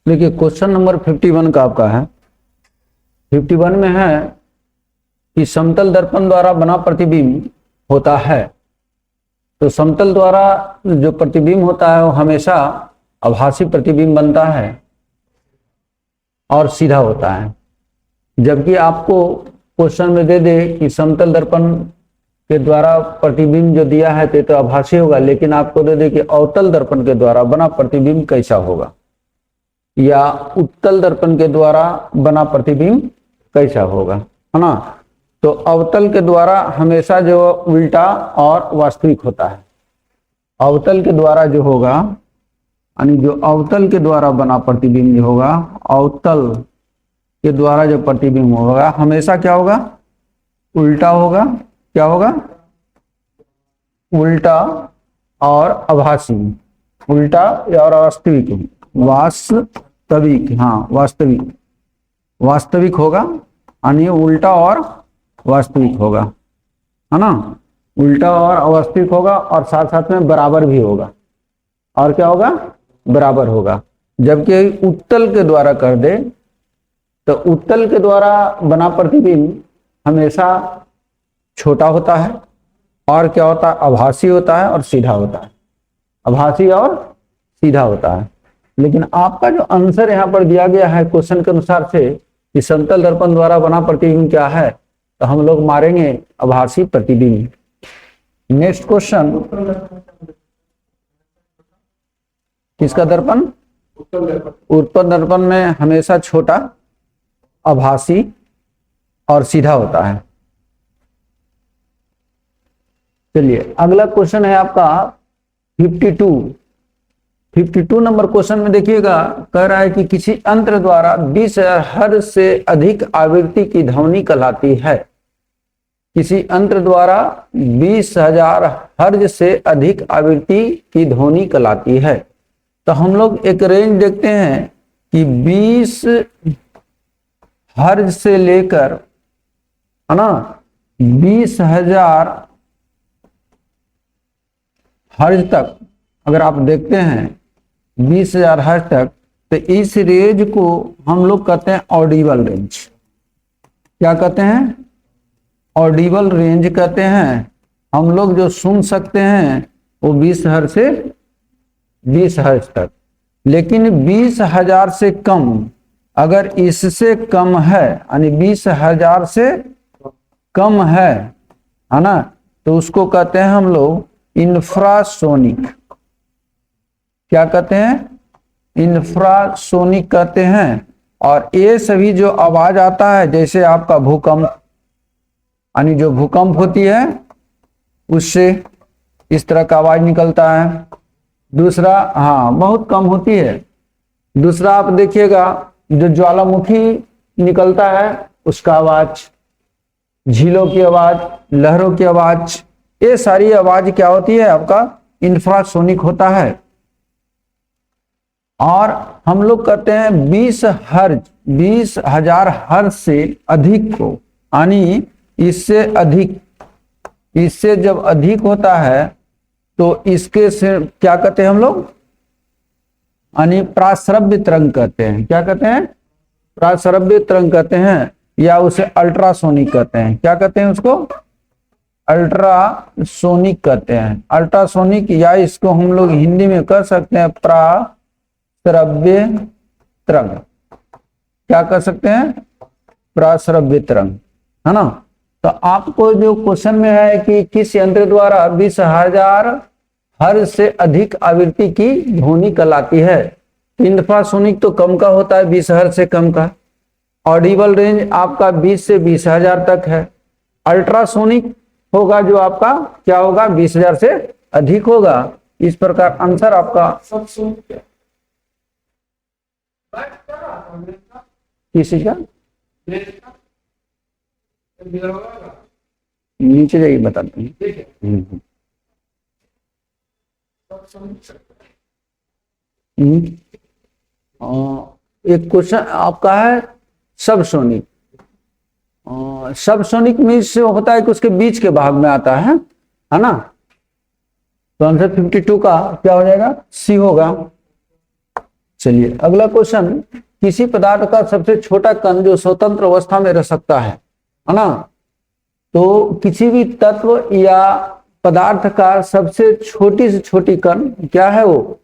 देखिए question number 51 का आपका है। 51 में है कि समतल दर्पण द्वारा बना प्रतिबिंब होता है। तो समतल द्वारा जो प्रतिबिंब होता है वो हमेशा आभासी प्रतिबिंब बनता है और सीधा होता है। जबकि आपको क्वेश्चन में दे दे कि समतल दर्पण के द्वारा प्रतिबिंब जो दिया है तो आभासी होगा, लेकिन आपको दे दे कि अवतल दर्पण के द्वारा बना प्रतिबिंब कैसा होगा या उत्तल दर्पण के द्वारा बना प्रतिबिंब कैसा होगा, है ना। तो अवतल के द्वारा हमेशा जो उल्टा और वास्तविक होता है। अवतल के द्वारा जो होगा यानी जो अवतल के द्वारा बना प्रतिबिंब जो होगा, अवतल के द्वारा जो प्रतिबिंब होगा हमेशा क्या होगा, उल्टा होगा। क्या होगा, उल्टा और आभासी, उल्टा और वास्तविक, वास्तविक, हाँ वास्तविक, वास्तविक होगा यानी उल्टा और वास्तविक होगा, है ना। उल्टा और अवास्तविक होगा और साथ साथ में बराबर भी होगा। और क्या होगा, बराबर होगा। जबकि उत्तल के द्वारा कर दे तो उत्तल के द्वारा बना प्रतिबिंब हमेशा छोटा होता है और क्या होता है, आभासी होता है और सीधा होता है। आभासी और सीधा होता है। लेकिन आपका जो आंसर यहाँ पर दिया गया है क्वेश्चन के अनुसार से कि समतल दर्पण द्वारा बना प्रतिबिंब क्या है, तो हम लोग मारेंगे आभासी प्रतिबिंब। नेक्स्ट क्वेश्चन, किसका दर्पण, उत्तल दर्पण में हमेशा छोटा, आभासी और सीधा होता है। चलिए अगला क्वेश्चन है आपका 52 नंबर क्वेश्चन में देखिएगा, कह रहा है कि किसी यंत्र द्वारा 20,000 हर्ट्ज से अधिक आवृत्ति की ध्वनि कहलाती है। किसी यंत्र द्वारा 20,000 हर्ट्ज से अधिक आवृत्ति की ध्वनि कहलाती है। तो हम लोग एक रेंज देखते हैं कि 20 हर्ट्ज से लेकर, है ना, 20,000 हर्ट्ज तक अगर आप देखते हैं 20,000 हर्ट्ज तक, तो इस रेंज को हम लोग कहते हैं ऑडिबल रेंज। क्या कहते हैं, ऑडिबल रेंज कहते हैं। हम लोग जो सुन सकते हैं वो 20 हर्ट्ज से 20 हर्ट्ज तक। लेकिन 20,000 से कम, अगर इससे कम है यानी 20,000 से कम है ना, तो उसको कहते हैं हम लोग इंफ्रासोनिक। क्या कहते हैं, इंफ्रासोनिक कहते हैं। और ये सभी जो आवाज आता है, जैसे आपका भूकंप यानी जो भूकंप होती है उससे इस तरह का आवाज निकलता है। दूसरा, हाँ बहुत कम होती है। दूसरा आप देखिएगा जो ज्वालामुखी निकलता है उसका आवाज, झीलों की आवाज, लहरों की आवाज, ये सारी आवाज क्या होती है, आपका इंफ्रासोनिक होता है। और हम लोग कहते हैं 20,000 हर्ट्ज से अधिक को, यानी इससे अधिक, इससे जब अधिक होता है तो इसके से क्या कहते हैं हम लोग, यानी प्राश्रव्य तरंग कहते हैं। क्या कहते हैं, प्राश्रव्य तरंग कहते हैं, या उसे अल्ट्रासोनिक कहते हैं। क्या कहते हैं उसको, अल्ट्रासोनिक कहते हैं। अल्ट्रासोनिक, या इसको हम लोग हिंदी में कर सकते हैं प्राश्रव्य तरंग। क्या कर सकते हैं, प्राश्रव्य तरंग, है ना। तो आपको जो क्वेश्चन में है कि किस यंत्र द्वारा 20,000 हर्ट्ज से अधिक आवृत्ति की ध्वनि कहलाती है। इंफ्रासोनिक तो कम का होता है, 20 हर्ट्ज से कम का। ऑडिबल रेंज आपका 20 से 20,000 तक है। अल्ट्रासोनिक होगा जो आपका क्या होगा, 20,000 से अधिक होगा। इस प्रकार आंसर आपका किसी का नीचे जाइए बताते हैं। एक क्वेश्चन आपका है सबसोनिक। सबसोनिक मीन्स होता है कि उसके बीच के भाग में आता है ना। तो आंसर 52 का क्या हो जाएगा, सी होगा। चलिए अगला क्वेश्चन, किसी पदार्थ का सबसे छोटा कण जो स्वतंत्र अवस्था में रह सकता है ना? तो किसी भी तत्व या पदार्थ का सबसे छोटी से छोटी कण क्या है? वो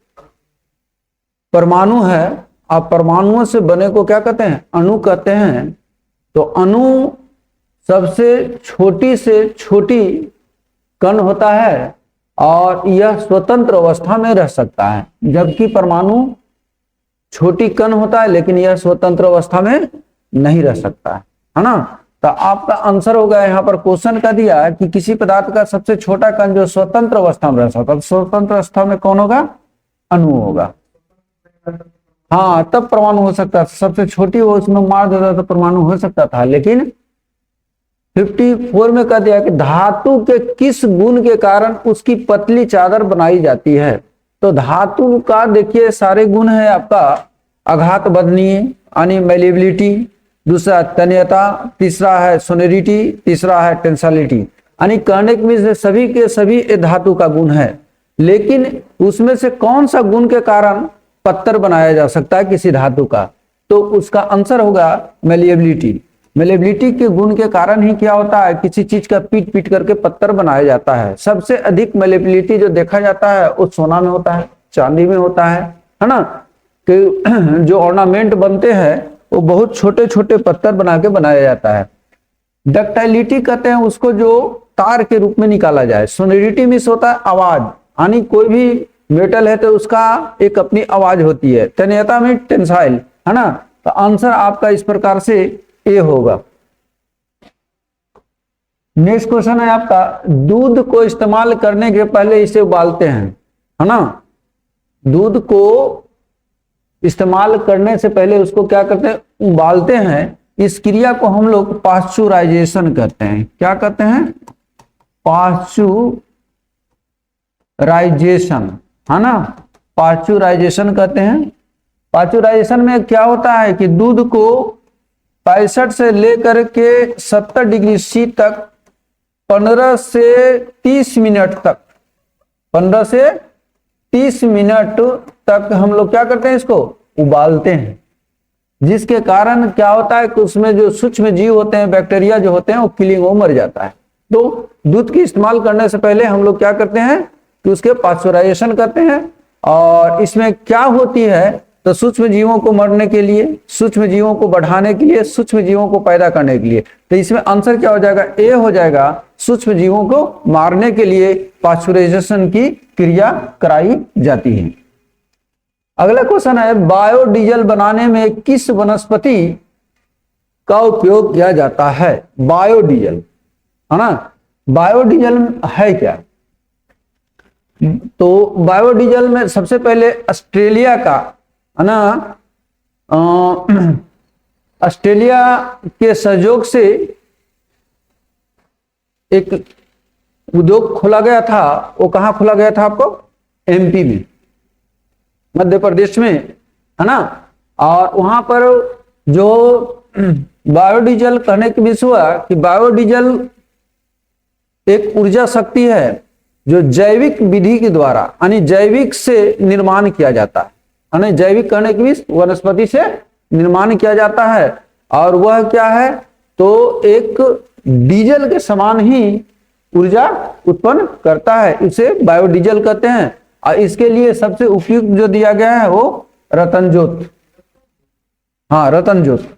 परमाणु है। आप परमाणुओं से बने को क्या कहते हैं? अणु कहते हैं। तो अणु सबसे छोटी से छोटी कण होता है और यह स्वतंत्र अवस्था में रह सकता है, जबकि परमाणु छोटी कण होता है लेकिन यह स्वतंत्र अवस्था में नहीं रह सकता है ना? तो आपका आंसर होगा, यहाँ पर क्वेश्चन का दिया कि किसी पदार्थ का सबसे छोटा कण जो स्वतंत्र अवस्था में रह सकता है। स्वतंत्र अवस्था में कौन होगा? अणु होगा। हाँ, तब परमाणु हो सकता है। सबसे छोटी वो उसमें मार देता तो परमाणु हो सकता था, लेकिन 54 में कह दिया कि धातु के किस गुण के कारण उसकी पतली चादर बनाई जाती है। तो धातु का देखिए सारे गुण है आपका, आघात बदनीय यानी मेलेबिलिटी, दूसरा तन्यता, तीसरा है सोनेरिटी, तीसरा है टेंसालिटी, यानी कहने में सभी के सभी धातु का गुण है। लेकिन उसमें से कौन सा गुण के कारण पत्थर बनाया जा सकता है किसी धातु का? तो उसका आंसर होगा मेलेबिलिटी। मेलेबिलिटी के गुण के कारण ही क्या होता है, किसी चीज का पीट पीट करके पत्थर बनाया जाता है। सबसे अधिक मेलेबिलिटी जो देखा जाता है वो सोना में होता है, चांदी में होता है ना? कि जो ऑर्नामेंट बनते हैं वो बहुत छोटे छोटे पत्थर बना के बनाया जाता है। डक्टाइलिटी कहते हैं उसको जो तार के रूप में निकाला जाए। सोनोरिटी मीन्स होता है आवाज, यानी कोई भी मेटल है तो उसका एक अपनी आवाज होती है। तन्यता में टेंसाइल, है ना? तो आंसर आपका इस प्रकार से ए होगा। नेक्स्ट क्वेश्चन है आपका, दूध को इस्तेमाल करने के पहले इसे उबालते हैं, है ना? दूध को इस्तेमाल करने से पहले उसको क्या करते हैं? उबालते हैं। इस क्रिया को हम लोग पाश्चुराइजेशन कहते हैं। क्या कहते हैं? पाश्चुराइजेशन, है ना? पाश्चुराइजेशन कहते हैं। पाश्चुराइजेशन में क्या होता है कि दूध को 65 से लेकर के 70 डिग्री सी तक 15 से 30 मिनट तक 15 से 30 मिनट तक हम लोग क्या करते हैं? इसको उबालते हैं, जिसके कारण क्या होता है कि उसमें जो सूक्ष्म जीव होते हैं, बैक्टीरिया जो होते हैं, वो किलिंग हो मर जाता है। तो दूध की इस्तेमाल करने से पहले हम लोग क्या करते हैं कि उसके पाश्चुराइजेशन करते हैं। और इसमें क्या होती है तो सूक्ष्म जीवों को मरने के लिए, सूक्ष्म जीवों को बढ़ाने के लिए, सूक्ष्म जीवों को पैदा करने के लिए। तो इसमें आंसर क्या हो जाएगा? ए हो जाएगा। सूक्ष्म जीवों को मारने के लिए पाश्चुराइजेशन की क्रिया कराई जाती है। अगला क्वेश्चन है, बायोडीजल बनाने में किस वनस्पति का उपयोग किया जाता है? बायोडीजल, है ना? बायोडीजल है क्या? तो बायोडीजल में सबसे पहले ऑस्ट्रेलिया का, है ना, ऑस्ट्रेलिया के सहयोग से एक उद्योग खोला गया था। वो कहाँ खोला गया था आपको? एमपी में, मध्य प्रदेश में, है ना? और वहां पर जो बायोडीजल कहने की विषय हुआ कि बायोडीजल एक ऊर्जा शक्ति है जो जैविक विधि के द्वारा, यानी जैविक से निर्माण किया जाता है। यानी जैविक कहने की वनस्पति से निर्माण किया जाता है। और वह क्या है तो एक डीजल के समान ही ऊर्जा उत्पन्न करता है। इसे बायोडीजल कहते हैं। और इसके लिए सबसे उपयुक्त जो दिया गया है वो रतन ज्योत। हाँ, रतन ज्योत।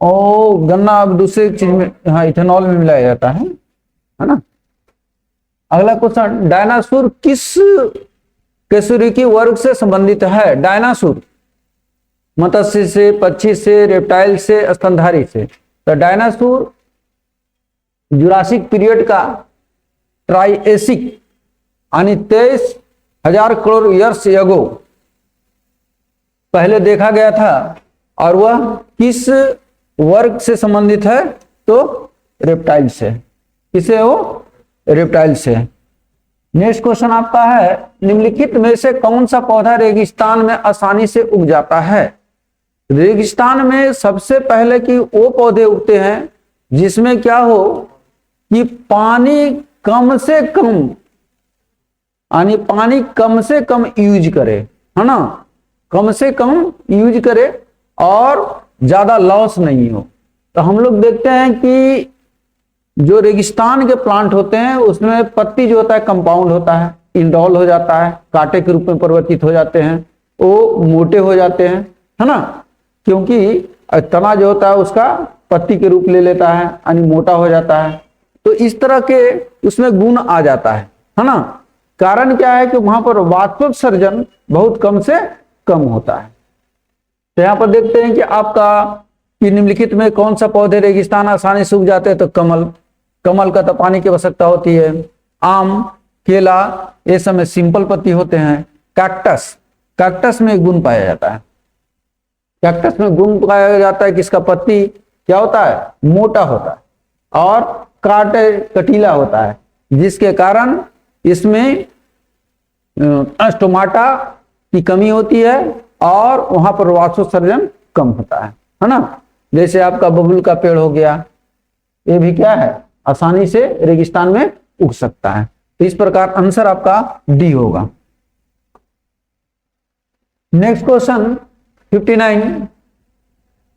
ओ गन्ना अब दूसरे चीज में, हाँ, इथेनॉल में मिलाया जाता है ना? अगला क्वेश्चन, डायनासोर किस कशेरुकी वर्ग से संबंधित है? डायनासोर मत्स्य से, पक्षी से, रेप्टाइल से, स्तनधारी से। तो डायनासोर जुरासिक पीरियड का ट्राइएसिक यानी 23,000 करोड़ ईयर्स एगो पहले देखा गया था। और वह किस वर्ग से संबंधित है? तो रेप्टाइल से। किसे? वो रेप्टाइल से। नेक्स्ट क्वेश्चन आपका है, निम्नलिखित में से कौन सा पौधा रेगिस्तान में आसानी से उग जाता है? रेगिस्तान में सबसे पहले कि वो पौधे उगते हैं जिसमें क्या हो कि पानी कम से कम यानी पानी कम से कम यूज करे, है ना, कम से कम यूज करे और ज्यादा लॉस नहीं हो। तो हम लोग देखते हैं कि जो रेगिस्तान के प्लांट होते हैं उसमें पत्ती जो होता है कंपाउंड होता है, इंडोल हो जाता है, कांटे के रूप में परिवर्तित हो जाते हैं, वो मोटे हो जाते हैं, है ना, क्योंकि तना जो होता है उसका पत्ती के रूप ले लेता है यानी मोटा हो जाता है। तो इस तरह के उसमें गुण आ जाता है ना। कारण क्या है कि वहां पर वाष्पोत्सर्जन बहुत कम से कम होता है। तो यहाँ पर देखते हैं कि आपका निम्नलिखित में कौन सा पौधे रेगिस्तान आसानी सूख जाते हैं, तो कमल, कमल का तो पानी की आवश्यकता होती है। आम, केला, ये सब में सिंपल पत्ती होते हैं। कैक्टस, कैक्टस में गुण पाया जाता है, कैक्टस में गुण पाया जाता है कि इसका पत्ती क्या होता है, मोटा होता है और कांटे कटीला होता है, जिसके कारण इसमें स्टोमाटा की कमी होती है और वहां पर वाष्पोत्सर्जन कम होता है ना। जैसे आपका बबूल का पेड़ हो गया, ये भी क्या है, आसानी से रेगिस्तान में उग सकता है। तो इस प्रकार आंसर आपका डी होगा। नेक्स्ट क्वेश्चन 59,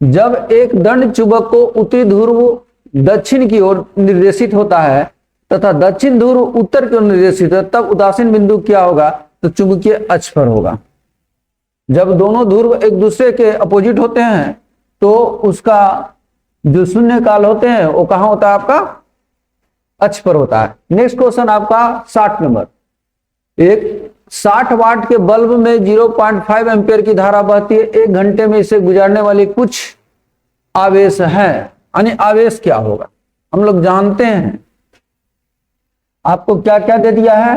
जब एक दंड चुंबक को उत्तरी ध्रुव दक्षिण की ओर निर्देशित होता है तथा दक्षिण ध्रुव उत्तर की ओर निर्देशित है, तब उदासीन बिंदु क्या होगा, तो चुंबकीय अक्ष पर होगा। जब दोनों ध्रुव एक दूसरे के अपोजिट होते हैं तो उसका जो शून्य काल होते हैं वो कहां होता है, आपका अक्ष पर होता है। नेक्स्ट क्वेश्चन आपका 60 नंबर, एक 60 वाट के बल्ब में 0.5 एम्पियर की धारा बहती है, 1 घंटे में इसे गुजारने वाली कुछ आवेश है, यानी आवेश क्या होगा, हम लोग जानते हैं। आपको क्या क्या दे दिया है,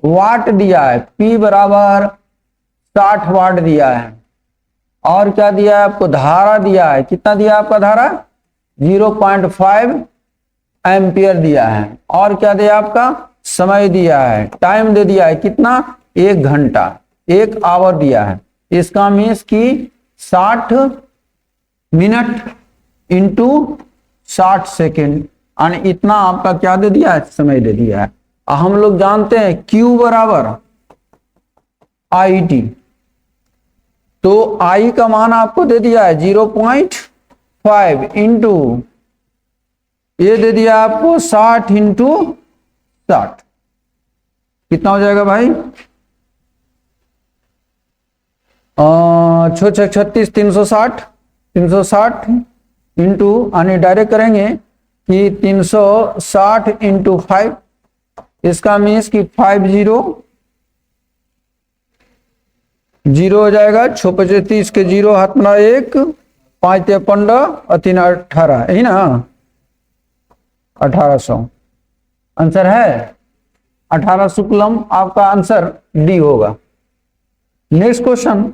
वाट दिया है, P बराबर 60 वाट दिया है, और क्या दिया है आपको, धारा दिया है, कितना दिया आपका धारा, 0.5 एम्पियर दिया है, और क्या दिया आपका, समय दिया है, टाइम दे दिया है कितना, 1 घंटा, 1 आवर दिया है। इसका मीन्स की 60 मिनट इंटू 60 सेकेंड, और इतना आपका क्या दे दिया है, समय दे दिया है। हम लोग जानते हैं Q बराबर IT, तो I का मान आपको दे दिया है 0.5 इंटू ये दे दिया आपको 60 इंटू 60, कितना हो जाएगा भाई, 36, 360 इंटू, यानी डायरेक्ट करेंगे कि 360 इंटू 5, इसका मीन्स कि 50 हो जाएगा, 6 × 30 के 0 हाथ में 1, 5 × 15 और 3 × 18, यही ना, 1800 आंसर है, 1800 कूलम आपका आंसर डी होगा। नेक्स्ट क्वेश्चन,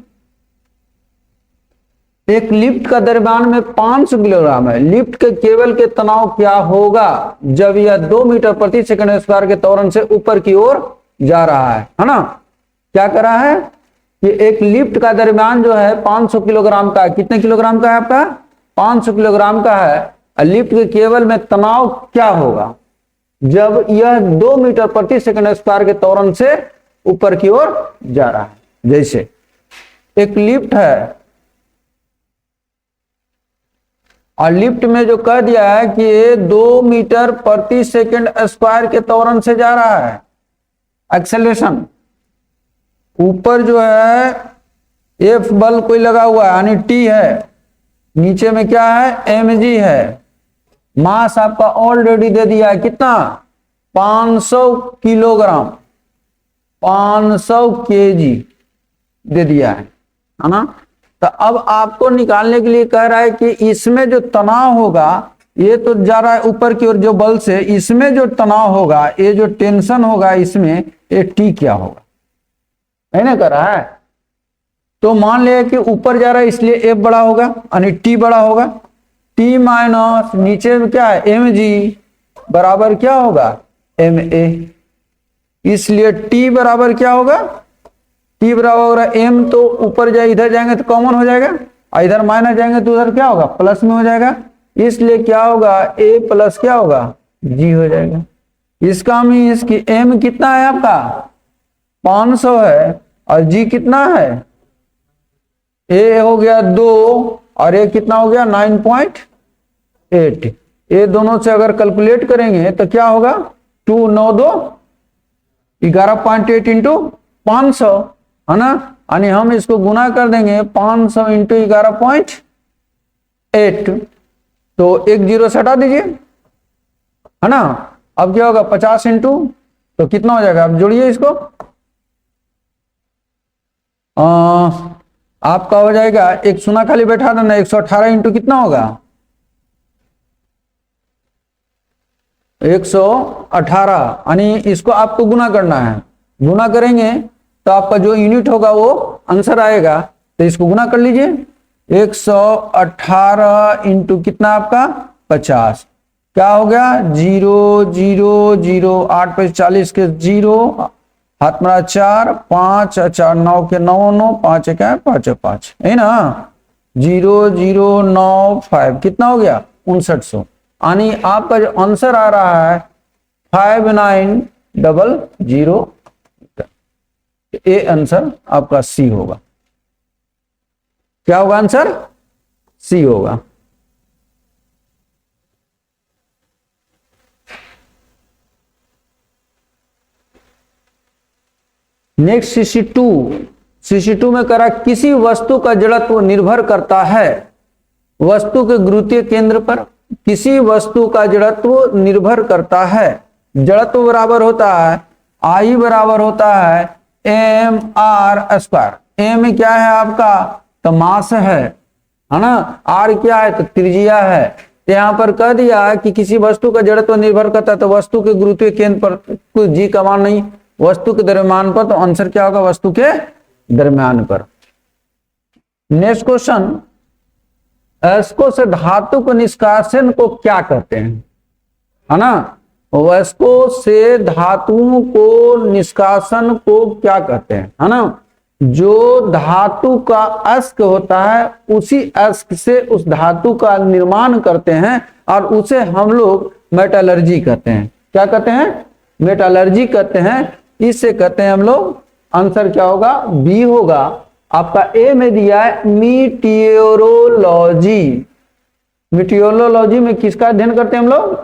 एक लिफ्ट का द्रव्यमान में 500 किलोग्राम है, लिफ्ट के केबल के तनाव क्या होगा जब यह 2 मीटर प्रति सेकंड स्क्वायर के त्वरण से ऊपर की ओर जा रहा है ना। क्या कर रहा है कि एक लिफ्ट का द्रव्यमान जो है 500 किलोग्राम का है, कितने किलोग्राम का है आपका, 500 किलोग्राम का है। लिफ्ट के केबल में तनाव क्या होगा जब यह 2 मीटर प्रति सेकंड स्क्वायर के त्वरण से ऊपर की ओर जा रहा है। जैसे एक लिफ्ट है और लिफ्ट में जो कह दिया है कि ये 2 मीटर प्रति सेकंड स्क्वायर के त्वरण से जा रहा है, एक्सेलरेशन ऊपर जो है F बल कोई लगा हुआ है यानी T है, नीचे में क्या है mg है, मास आपका ऑलरेडी दे दिया है कितना, 500 किलोग्राम, 500 केजी दे दिया है ना। तो अब आपको निकालने के लिए कह रहा है कि इसमें जो तनाव होगा, ये तो जा रहा है ऊपर की ओर जो बल से, इसमें जो तनाव होगा, ये जो टेंशन होगा इसमें, ये टी क्या होगा, है ना, कर रहा है। तो मान लिया कि ऊपर जा रहा है इसलिए एफ बड़ा होगा यानी टी बड़ा होगा, टी माइनस नीचे में क्या है एम जी बराबर क्या होगा एम ए, इसलिए टी बराबर क्या होगा, टी बराबर होगा एम, तो ऊपर जाए इधर जाएंगे तो कॉमन हो जाएगा, और इधर माइनस जाएंगे तो उधर क्या होगा प्लस में हो जाएगा, इसलिए क्या होगा ए प्लस क्या होगा जी हो जाएगा। इसका मीन्स कि एम कितना है आपका 500 है और जी कितना है, ए हो गया 2 और ए कितना हो गया 9.8। ये दोनों से अगर कैलकुलेट करेंगे तो क्या होगा, 2 9 2 11.8 इंटू 500 है ना, यानी हम इसको गुना कर देंगे 500 इंटू 11.8, तो एक जीरो से हटा दीजिए है ना। अब क्या होगा 50 इंटू, तो कितना हो जाएगा, अब जोड़िए इसको, आपका हो जाएगा, एक सुना खाली बैठा देना, 118 इंटू कितना होगा 118, यानी इसको आपको गुना करना है। गुना करेंगे तो आपका जो यूनिट होगा वो आंसर आएगा, तो इसको गुना कर लीजिए, 118 इंटू कितना आपका 50, क्या हो गया 0 0 0, 8 पे 40 के 0, हाथ में 4 5 4 9 के 9 9, 5 क्या है 5 5 है ना, 0 0 9 5 कितना हो गया 5900, यानी आपका जो आंसर आ रहा है 5900। ए आंसर आपका सी होगा। क्या होगा आंसर, सी होगा। नेक्स्ट CC2 में करा, किसी वस्तु का जड़त्व निर्भर करता है वस्तु के गुरुत्वीय केंद्र पर। किसी वस्तु का जड़त्व निर्भर करता है, जड़त्व बराबर होता है I बराबर होता है mr²। m क्या है आपका, तो मास है ना, r क्या है तो त्रिज्या है। तो यहां पर कह दिया कि किसी वस्तु का जड़त्व निर्भर करता है, तो वस्तु के गुरुत्वीय केंद्र पर कोई जी का मान नहीं, वस्तु के द्रव्यमान पर, तो आंसर क्या होगा वस्तु के द्रव्यमान पर। नेक्स्ट क्वेश्चन, एस्को से धातु को निष्कासन को क्या कहते हैं, है ना, एस्को से धातुओं को निष्कासन को क्या कहते हैं, है ना। जो धातु का अयस्क होता है उसी अयस्क से उस धातु का निर्माण करते हैं और उसे हम लोग मेटलर्जी कहते हैं। क्या कहते हैं, मेटलर्जी कहते हैं, इससे कहते हैं हम लोग। आंसर क्या होगा, बी होगा आपका। ए में दिया है मीटियोरोलॉजी। मीटियोरोलॉजी में किसका अध्ययन करते हैं हम लोग,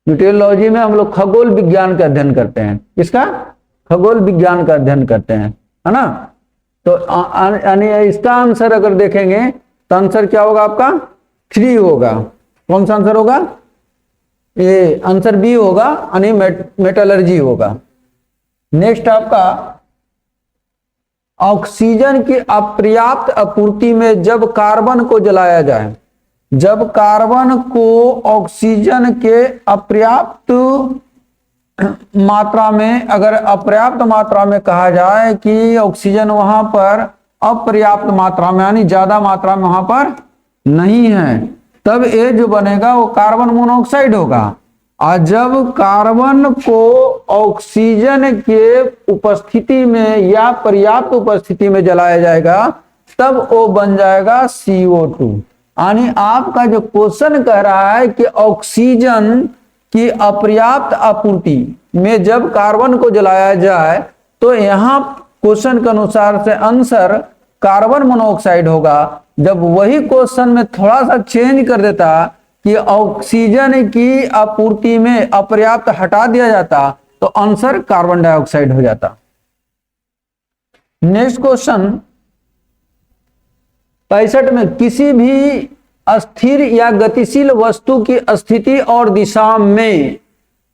मीटियोरोलॉजी में हम लोग खगोल विज्ञान का अध्ययन करते हैं। किसका, खगोल विज्ञान का अध्ययन करते हैं, है ना। तो यानी इसका आंसर अगर देखेंगे तो आंसर क्या होगा आपका 3 होगा। कौन सा आंसर होगा, ये आंसर बी होगा, यानी मेटलर्जी होगा। नेक्स्ट आपका, ऑक्सीजन की अपर्याप्त आपूर्ति में जब कार्बन को जलाया जाए, जब कार्बन को ऑक्सीजन के अपर्याप्त मात्रा में, अगर अपर्याप्त मात्रा में कहा जाए कि ऑक्सीजन वहां पर अपर्याप्त मात्रा में यानी ज्यादा मात्रा में वहां पर नहीं है, तब ये जो बनेगा वो कार्बन मोनोऑक्साइड होगा। और जब कार्बन को ऑक्सीजन के उपस्थिति में या पर्याप्त उपस्थिति में जलाया जाएगा तब वो बन जाएगा CO2। यानी आपका जो क्वेश्चन कह रहा है कि ऑक्सीजन की अपर्याप्त आपूर्ति में जब कार्बन को जलाया जाए, तो यहां क्वेश्चन के अनुसार से आंसर कार्बन मोनोऑक्साइड होगा। जब वही क्वेश्चन में थोड़ा सा चेंज कर देता कि ऑक्सीजन की आपूर्ति में अपर्याप्त हटा दिया जाता, तो आंसर कार्बन डाइऑक्साइड हो जाता। नेक्स्ट क्वेश्चन 65 में, किसी भी अस्थिर या गतिशील वस्तु की स्थिति और दिशा में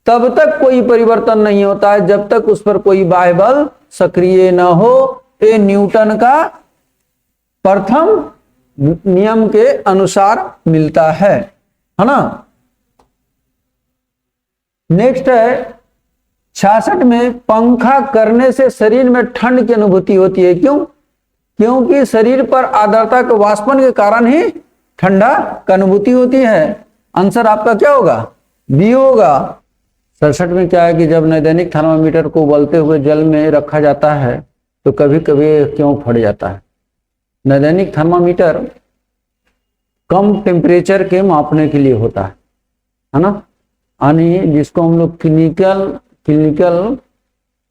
तब तक कोई परिवर्तन नहीं होता है जब तक उस पर कोई बाह्य बल सक्रिय न हो। ये न्यूटन का प्रथम नियम के अनुसार मिलता है ना। नेक्स्ट है 66 में, पंखा करने से शरीर में ठंड की अनुभूति होती है। क्यों, क्योंकि शरीर पर आर्द्रता के वाष्पन के कारण ही ठंडा की अनुभूति होती है। आंसर आपका क्या होगा, बी होगा। 67 में क्या है कि जब नैदानिक थर्मामीटर को उबलते हुए जल में रखा जाता है तो कभी कभी क्यों फट जाता है। नैदानिक थर्मामीटर कम टेम्परेचर के मापने के लिए होता है ना, यानी जिसको हम लोग क्लिनिकल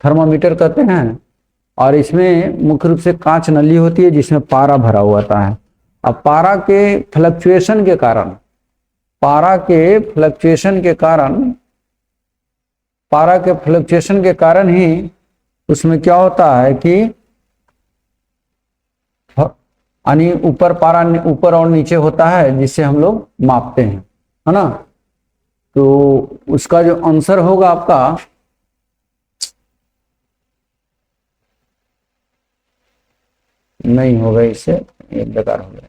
थर्मामीटर कहते हैं, और इसमें मुख्य रूप से कांच नली होती है जिसमें पारा भरा हुआ होता है। अब पारा के फ्लक्चुएशन के कारण, पारा के फ्लक्चुएशन के कारण, पारा के फ्लक्चुएशन के कारण ही उसमें क्या होता है कि यानी ऊपर पारा ऊपर और नीचे होता है जिससे हम लोग मापते हैं, है ना। तो उसका जो आंसर होगा आपका नहीं होगा, इससे ये बेकार हो गया।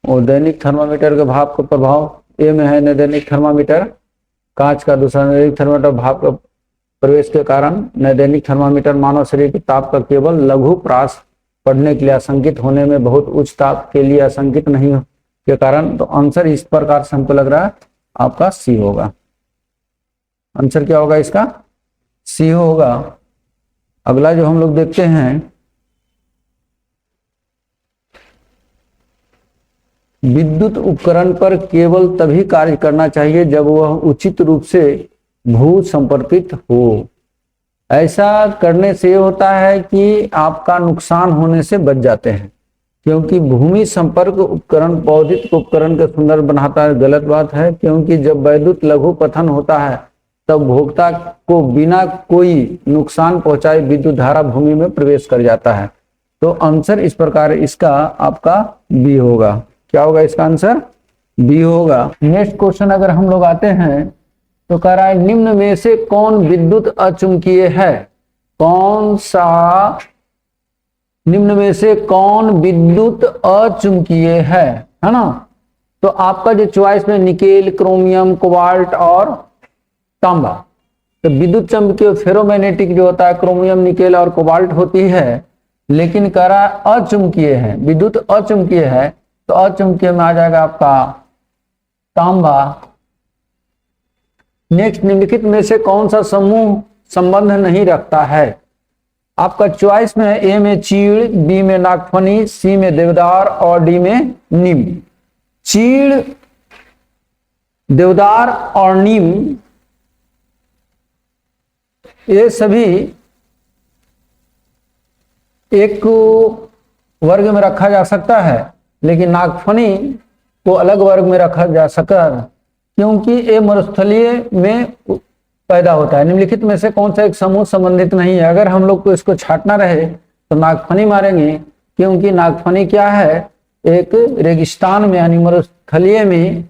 और दैनिक थर्मामीटर के भाप का प्रभाव ए में है। नैदैनिक थर्मामीटर कांच का, दूसरा नैदैनिक थर्मामीटर भाप का प्रवेश के कारण। नैदैनिक थर्मामीटर मानव शरीर के ताप का केवल लघु प्रास पढ़ने के लिए आशंकित होने में बहुत उच्च ताप के लिए आशंकित नहीं के कारण। तो आंसर इस प्रकार से हमको लग रहा है आपका सी होगा। आंसर क्या होगा इसका? सी होगा। अगला जो हम लोग देखते हैं, विद्युत उपकरण पर केवल तभी कार्य करना चाहिए जब वह उचित रूप से भू संपर्कित हो। ऐसा करने से होता है कि आपका नुकसान होने से बच जाते हैं, क्योंकि भूमि संपर्क उपकरण पौधिक उपकरण का सुंदर बनाता है। गलत बात है, क्योंकि जब वैद्युत लघु पतन होता है तब भोक्ता को बिना कोई नुकसान पहुंचाए विद्युत धारा भूमि में प्रवेश कर जाता है। तो आंसर इस प्रकार इसका आपका बी होगा। क्या होगा इसका आंसर? बी होगा। नेक्स्ट क्वेश्चन अगर हम लोग आते हैं तो कह रहा है निम्न में से कौन विद्युत अचुंबकीय है? कौन सा निम्न में से कौन विद्युत अचुंबकीय है ना। तो आपका जो चॉइस में निकेल, क्रोमियम, कोबाल्ट और तांबा। तो विद्युत चुंबकीय फेरोमैग्नेटिक जो होता है क्रोमियम, निकेल और कोबाल्ट होती है, लेकिन कह रहा है अचुंबकीय है, विद्युत अचुंबकीय है। तो अचुंबकीय में आ जाएगा आपका तांबा। नेक्स्ट, निम्नलिखित में से कौन सा समूह संबंध नहीं रखता है? आपका चॉइस में ए में चीड़, बी में नागफनी, सी में देवदार और डी में नीम। चीड़, देवदार और नीम ये सभी एक वर्ग में रखा जा सकता है, लेकिन नागफनी को अलग वर्ग में रखा जा सकता है, क्योंकि ये मरुस्थलीय में पैदा होता है। निम्नलिखित में से कौन सा एक समूह संबंधित नहीं है? अगर हम लोग को इसको छांटना रहे तो नागफनी मारेंगे, क्योंकि नागफनी क्या है, एक रेगिस्तान में यानी मरुस्थलीय में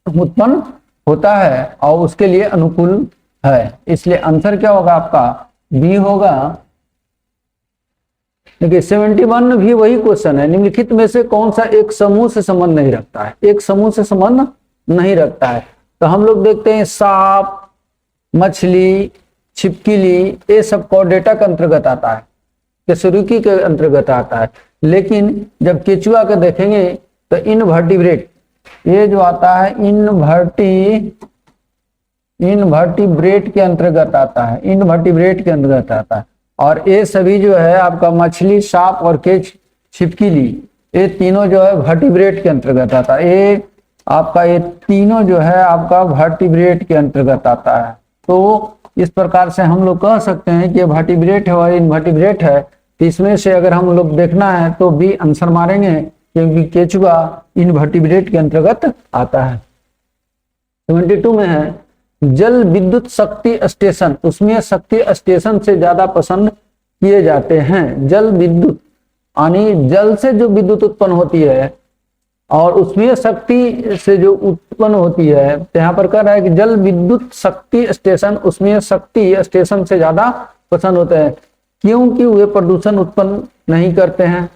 उत्पन्न होता है और उसके लिए अनुकूल है। इसलिए आंसर क्या होगा आपका? बी होगा। देखिए 71 भी वही क्वेश्चन है। निम्नलिखित में से कौन सा एक समूह से संबंध नहीं रखता है? एक समूह से संबंध नहीं रखता है। तो हम लोग देखते हैं सांप, मछली, छिपकली, ये सब कॉर्डेटा के अंतर्गत आता है, कशेरुकी के अंतर्गत आता है। लेकिन जब केचुआ के देखेंगे तो इनवर्टिब्रेट, ये जो आता है इनवर्टिब्रेट के अंतर्गत आता है, इनवर्टिब्रेट के अंतर्गत आता है। और ये सभी जो है आपका मछली, सांप और छिपकली, ये तीनों जो है वर्टिब्रेट के अंतर्गत आता है। ये आपका ये तीनों जो है आपका वर्टिब्रेट के अंतर्गत आता है। तो इस प्रकार से हम लोग कह सकते हैं कि वर्टिब्रेट है और इनवर्टिब्रेट है। तो इसमें से अगर हम लोग देखना है तो भी आंसर मारेंगे, क्योंकि केचुआ इनवर्टिब्रेट के अंतर्गत आता है। 72 में है जल विद्युत शक्ति स्टेशन, उसमें शक्ति स्टेशन से ज्यादा पसंद किए जाते हैं। जल विद्युत यानी जल से जो विद्युत उत्पन्न होती है और उसमें शक्ति से जो उत्पन्न होती है, तो यहाँ पर कह रहा है कि जल विद्युत शक्ति स्टेशन उसमें शक्ति स्टेशन से ज्यादा पसंद होते हैं, क्योंकि वे प्रदूषण उत्पन्न नहीं करते हैं।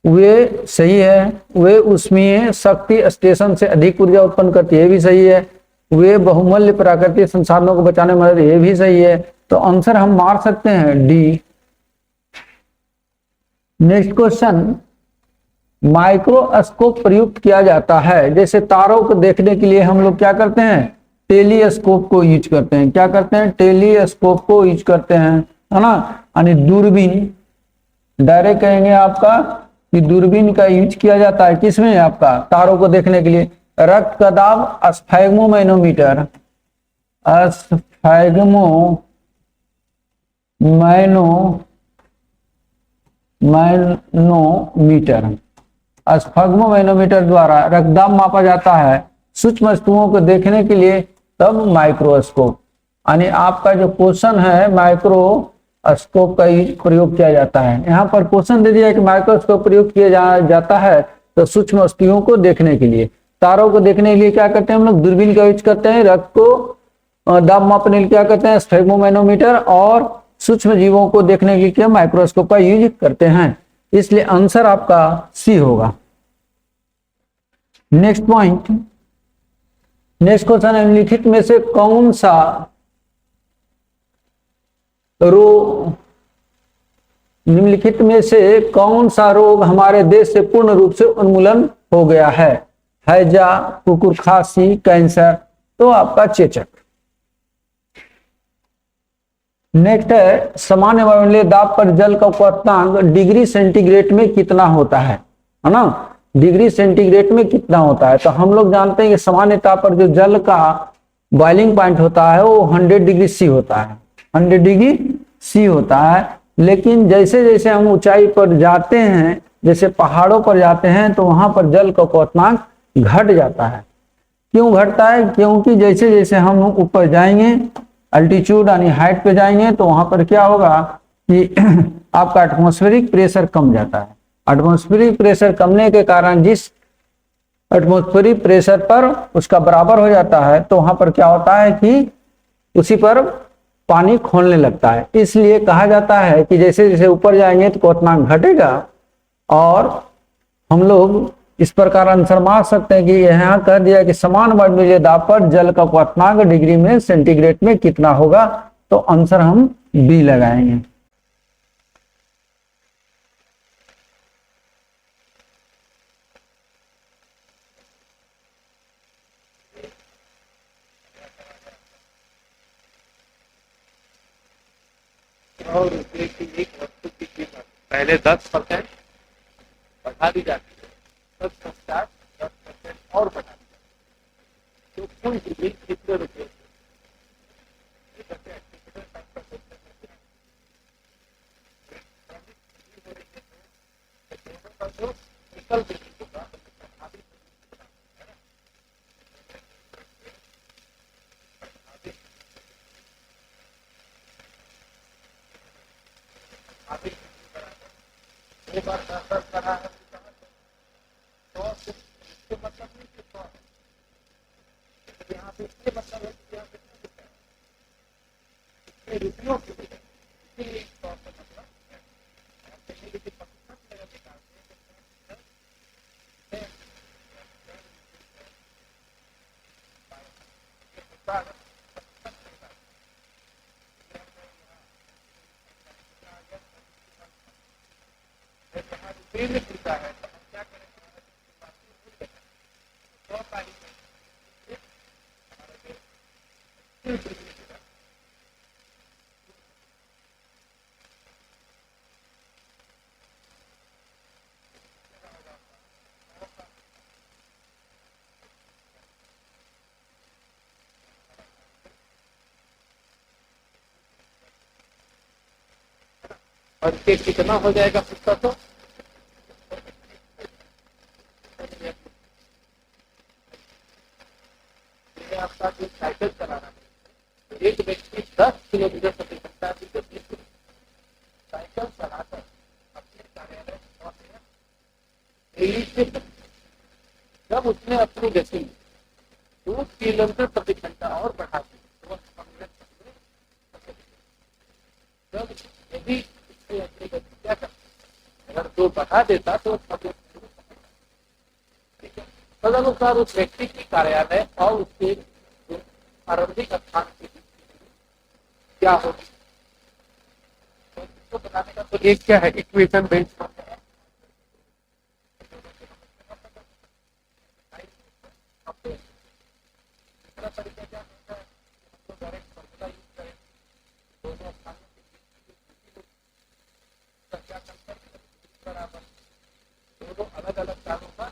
वे सही है। वे उसमें शक्ति स्टेशन से अधिक ऊर्जा उत्पन्न करती है, ये भी सही है। वे बहुमूल्य प्राकृतिक संसाधनों को बचाने में मदद, ये भी सही है। तो आंसर हम मार सकते हैं डी। नेक्स्ट क्वेश्चन, माइक्रोस्कोप प्रयुक्त किया जाता है। जैसे तारों को देखने के लिए हम लोग क्या करते हैं? टेलीस्कोप को यूज करते हैं। क्या करते हैं? टेलीस्कोप को यूज करते हैं, है ना। यानी दूरबीन, डायरेक्ट कहेंगे आपका कि दूरबीन का यूज किया जाता है किसमें? आपका तारों को देखने के लिए। रक्त का दाब स्फैग्मोमैनोमीटर, मैनोमीटर, स्फैग्मोमैनोमीटर द्वारा रक्तदाब मापा जाता है। सूक्ष्म वस्तुओं को देखने के लिए तब माइक्रोस्कोप, यानी आपका जो क्वेश्चन है माइक्रोस्कोप का प्रयोग किया जाता है। यहाँ पर क्वेश्चन दे दिया है कि माइक्रोस्कोप प्रयोग किया जाता है तो सूक्ष्म वस्तुओं को देखने के लिए। तारों को देखने के लिए क्या करते हैं हम लोग? दूरबीन का यूज करते हैं। रक्त को दाब मापने के लिए क्या करते हैं? स्फैग्मोमैनोमीटर। और सूक्ष्म जीवों को देखने के लिए माइक्रोस्कोप का यूज करते हैं। इसलिए आंसर आपका सी होगा। नेक्स्ट पॉइंट, नेक्स्ट क्वेश्चन है, निम्नलिखित में से कौन सा निम्नलिखित में से कौन सा रोग हमारे देश से पूर्ण रूप से उन्मूलन हो गया है? हैजा, कुकुर खांसी, कैंसर। तो आपका चेचक। नेक्स्ट है, सामान्य वायुमंडलीय दाब पर जल का क्वथनांक डिग्री सेंटीग्रेड में कितना होता है ना? डिग्री सेंटीग्रेड में कितना होता है? तो हम लोग जानते हैं कि सामान्य ताप पर जो जल का बॉइलिंग पॉइंट होता है वो 100 डिग्री सी होता है, 100 डिग्री सी होता है। लेकिन जैसे जैसे हम ऊंचाई पर जाते हैं, जैसे पहाड़ों पर जाते हैं, तो वहां पर जल का क्वथनांक घट जाता है। क्यों घटता है? क्योंकि जैसे जैसे हम ऊपर जाएंगे, अल्टीट्यूड यानी हाइट पे जाएंगे, तो वहां पर क्या होगा कि आपका एटमॉस्फेरिक प्रेशर कम जाता है। एटमॉस्फेरिक प्रेशर कमने के कारण जिस एटमॉस्फेरिक प्रेशर पर उसका बराबर हो जाता है, तो वहां पर क्या होता है कि उसी पर पानी खोलने लगता है। इसलिए कहा जाता है कि जैसे जैसे ऊपर जाएंगे तो क्वथनांक घटेगा। और हम लोग इस प्रकार आंसर मार सकते हैं कि यहाँ कह दिया कि समान वायुमंडलीय दाब पर जल का क्वथनांक डिग्री में सेंटीग्रेड में कितना होगा, तो आंसर हम बी लगाएंगे। और रुपये की एक वस्तु की कीमत पहले 10% बढ़ा दी जाती है, तब पश्चात 10% और बढ़ा दी जाती है, तो कुल कीमत कितने रुपये? एक बार 10 करा है तो इसके मतलब नहीं कि यहाँ पे इसके मतलब है कि यहाँ पे कितने रुपयों की इसीलिए इस तौर पर मतलब मिलता है, तो हम क्या करेंगे? और ये कितना हो जाएगा पुस्तक? तो आपका जो साइकिल चलाना है, एक व्यक्ति 10 किलोमीटर प्रति घंटा की गति से साइकिल चलाकर अपने कार्यालय पहुंचे। जब उसने अपनी गति 2 किलोमीटर प्रति घंटा और बढ़ा दी, तो जब यदि उसने अपनी गति क्या कर, अगर 2 बढ़ा देता तो तदनुसार उस व्यक्ति की कार्यालय और उसके आरंभिक स्थान की क्या होगी? तो बनाने का तो एक क्या है, इक्वेशन बेस्ड तरीका क्या होता है, तो डायरेक्ट फॉर्मूला यूज करें, दोनों स्थानों क्या बराबर, दोनों अलग अलग स्थानों का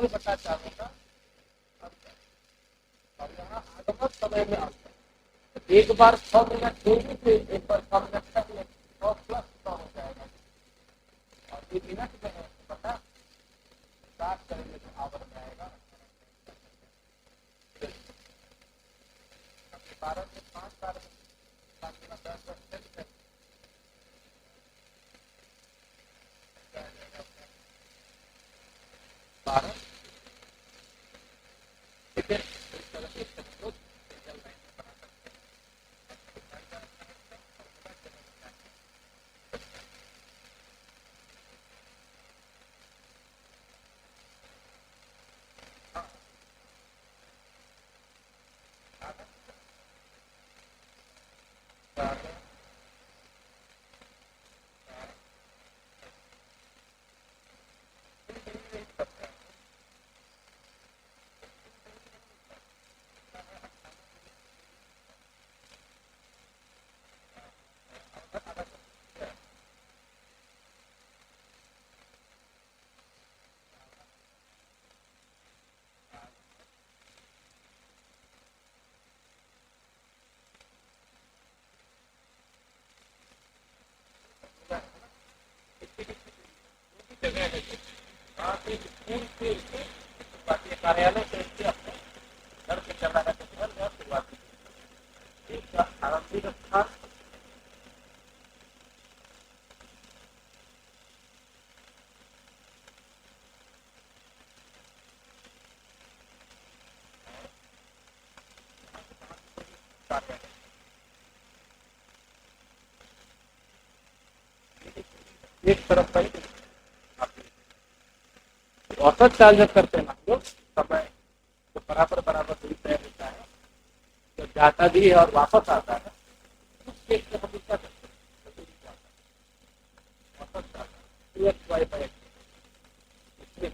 बटा 4 होगा अंतर, और यहाँ आगमन समय में अंतर। एक बार 6 मिनट देंगे तो एक बार 6 मिनट तक 100 प्लस 100 हो जाएगा, और ये मिनट में है तो बटा 60 करेंगे तो आवर में आएगा 12 से 5 बार 10 12 ठीक है। इस तरह से इसका हम लोग सिंगल लाइन में बना सकते हैं। जगह है वहाँ पे स्कूल से बाकी कार्यालय से इसके अपने घर से चला है केवल यह शुरुआती एक आरंभिक स्थान कार्यालय एक तरफ का ही औसत चाल जब करते हैं हम लोग समय तो बराबर बराबर दूरी तय होता है, जब जाता भी है और वापस आता है उस केस में हम क्या करते हैं दूरी जाता है औसत चाल 2x/x इसमें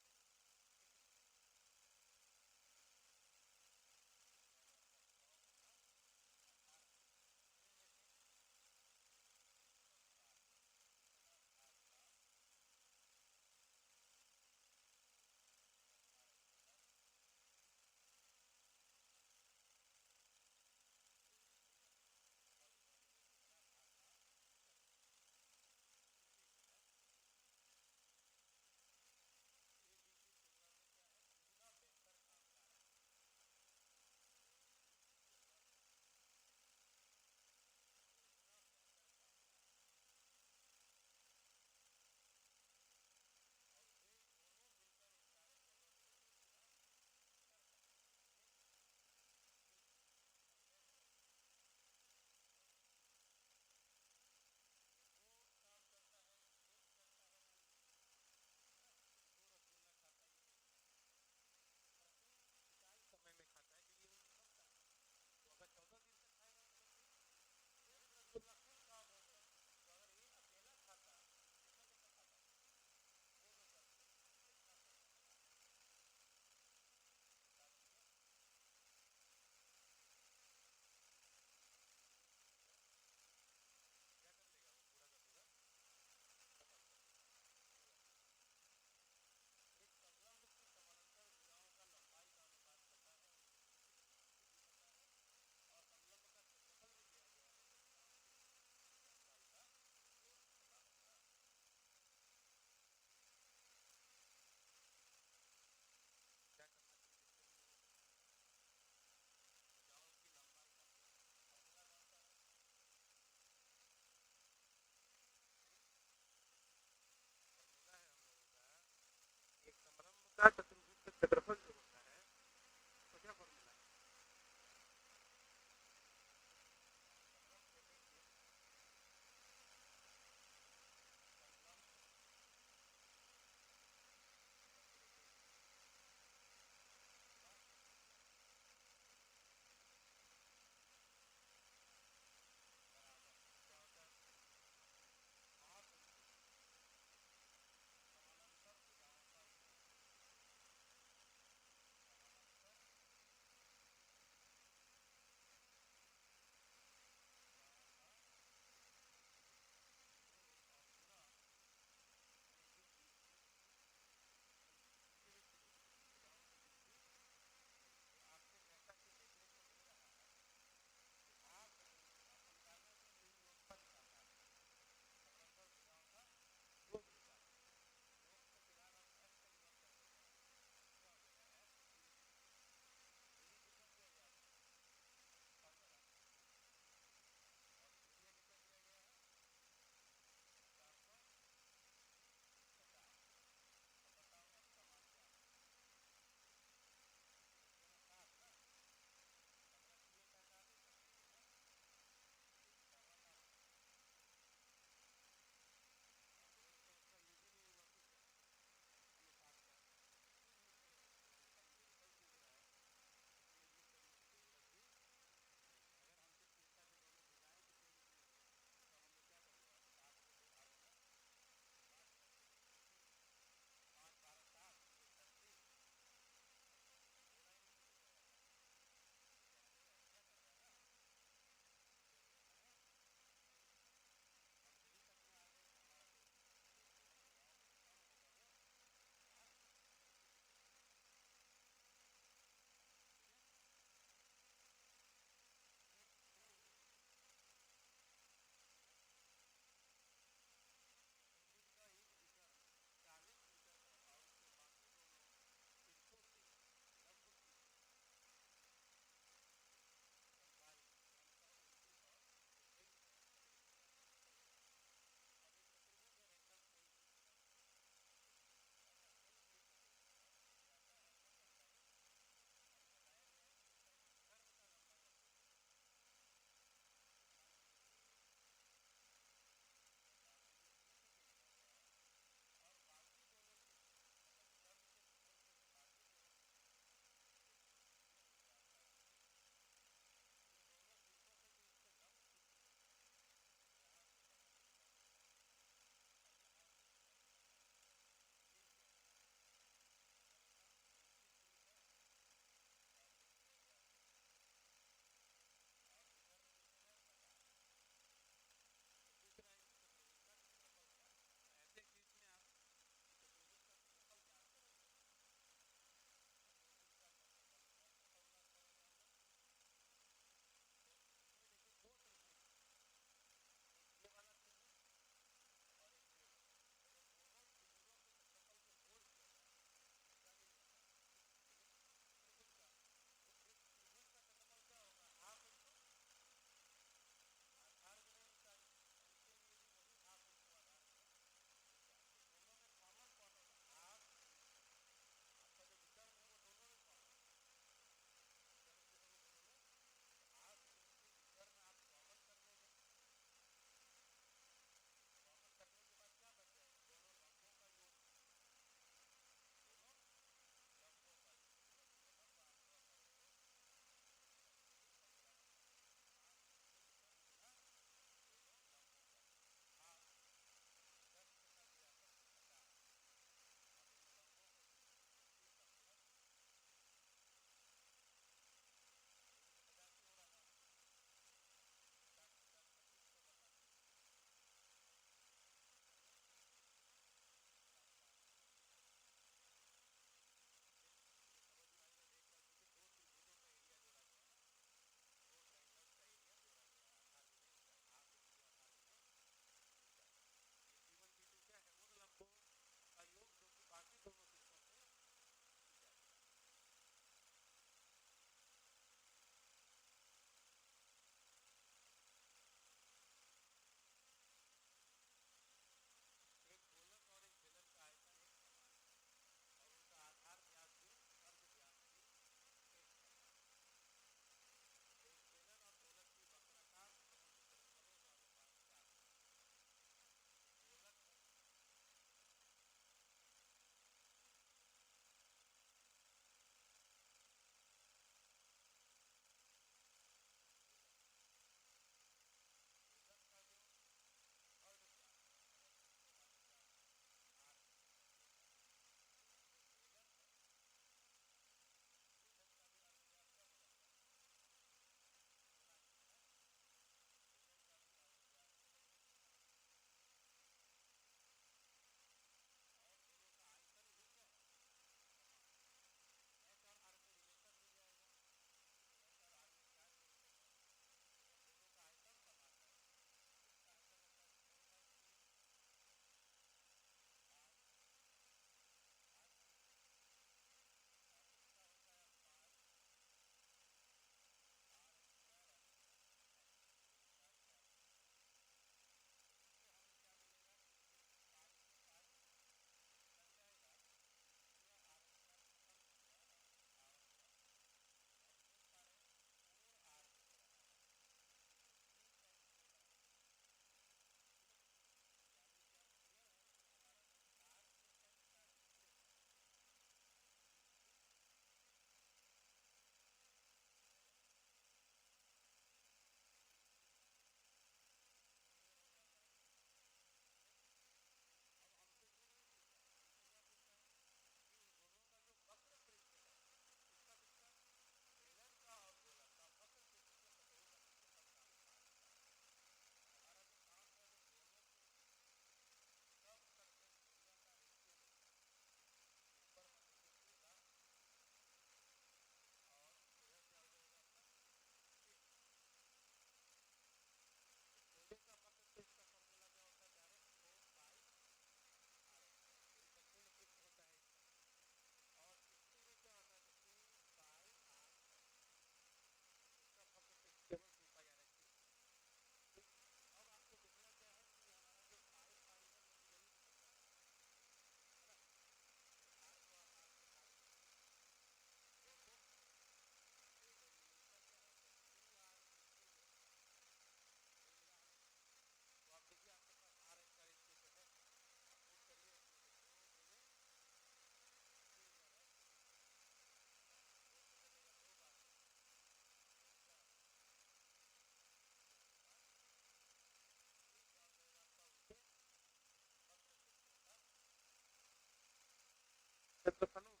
क्षेत्रफलों का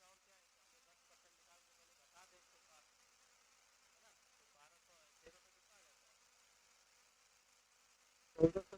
और क्या है कि हमने 10% निकाल के पहले घटा दें इसके पास, है ना, तो 1200 0 पे कितना आ जाता है 1400